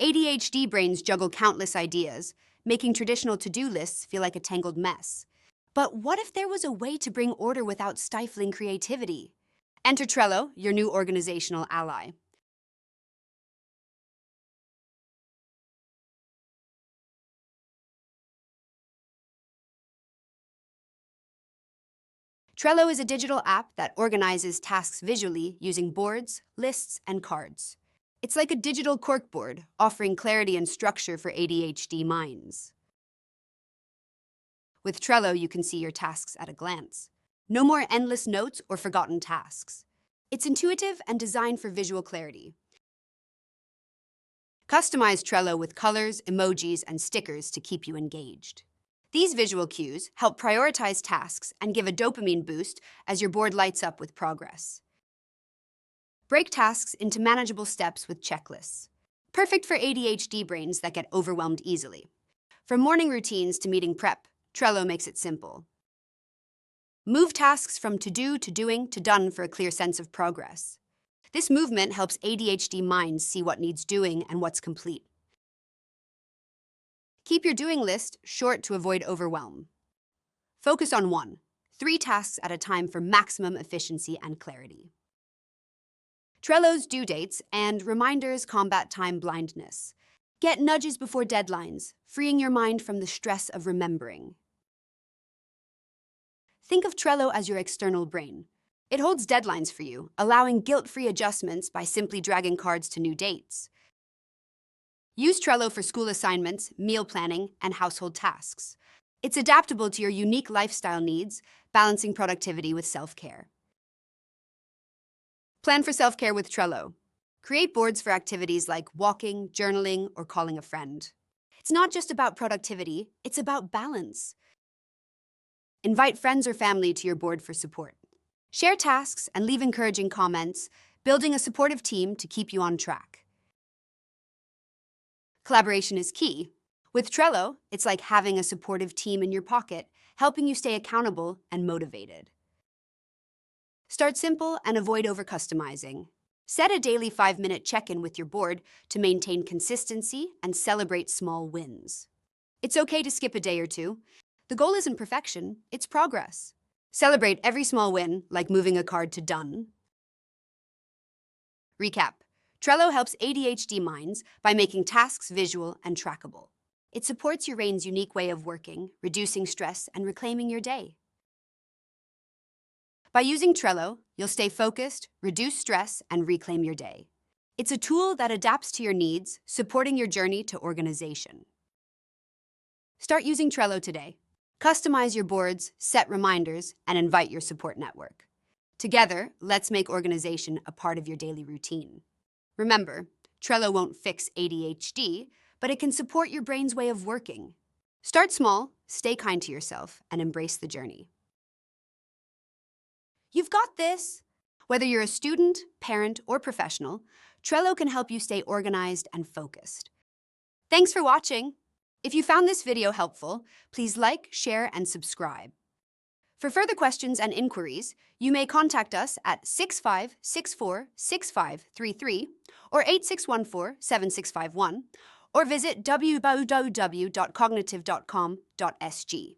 ADHD brains juggle countless ideas, making traditional to-do lists feel like a tangled mess. But what if there was a way to bring order without stifling creativity? Enter Trello, your new organizational ally. Trello is a digital app that organizes tasks visually using boards, lists, and cards. It's like a digital corkboard, offering clarity and structure for ADHD minds. With Trello, you can see your tasks at a glance. No more endless notes or forgotten tasks. It's intuitive and designed for visual clarity. Customize Trello with colors, emojis, and stickers to keep you engaged. These visual cues help prioritize tasks and give a dopamine boost as your board lights up with progress. Break tasks into manageable steps with checklists. Perfect for ADHD brains that get overwhelmed easily. From morning routines to meeting prep, Trello makes it simple. Move tasks from to-do to doing to done for a clear sense of progress. This movement helps ADHD minds see what needs doing and what's complete. Keep your doing list short to avoid overwhelm. Focus on 3 tasks at a time for maximum efficiency and clarity. Trello's due dates and reminders combat time blindness. Get nudges before deadlines, freeing your mind from the stress of remembering. Think of Trello as your external brain. It holds deadlines for you, allowing guilt-free adjustments by simply dragging cards to new dates. Use Trello for school assignments, meal planning, and household tasks. It's adaptable to your unique lifestyle needs, balancing productivity with self-care. Plan for self-care with Trello. Create boards for activities like walking, journaling, or calling a friend. It's not just about productivity, it's about balance. Invite friends or family to your board for support. Share tasks and leave encouraging comments, building a supportive team to keep you on track. Collaboration is key. With Trello, it's like having a supportive team in your pocket, helping you stay accountable and motivated. Start simple and avoid over-customizing. Set a daily 5-minute check-in with your board to maintain consistency and celebrate small wins. It's okay to skip a day or two. The goal isn't perfection, it's progress. Celebrate every small win, like moving a card to done. Recap. Trello helps ADHD minds by making tasks visual and trackable. It supports your brain's unique way of working, reducing stress and reclaiming your day. By using Trello, you'll stay focused, reduce stress, and reclaim your day. It's a tool that adapts to your needs, supporting your journey to organization. Start using Trello today. Customize your boards, set reminders, and invite your support network. Together, let's make organization a part of your daily routine. Remember, Trello won't fix ADHD, but it can support your brain's way of working. Start small, stay kind to yourself, and embrace the journey. You've got this! Whether you're a student, parent, or professional, Trello can help you stay organized and focused. Thanks for watching! If you found this video helpful, please like, share, and subscribe. For further questions and inquiries, you may contact us at 6564-6533 or 8614-7651 or visit www.cognitive.com.sg.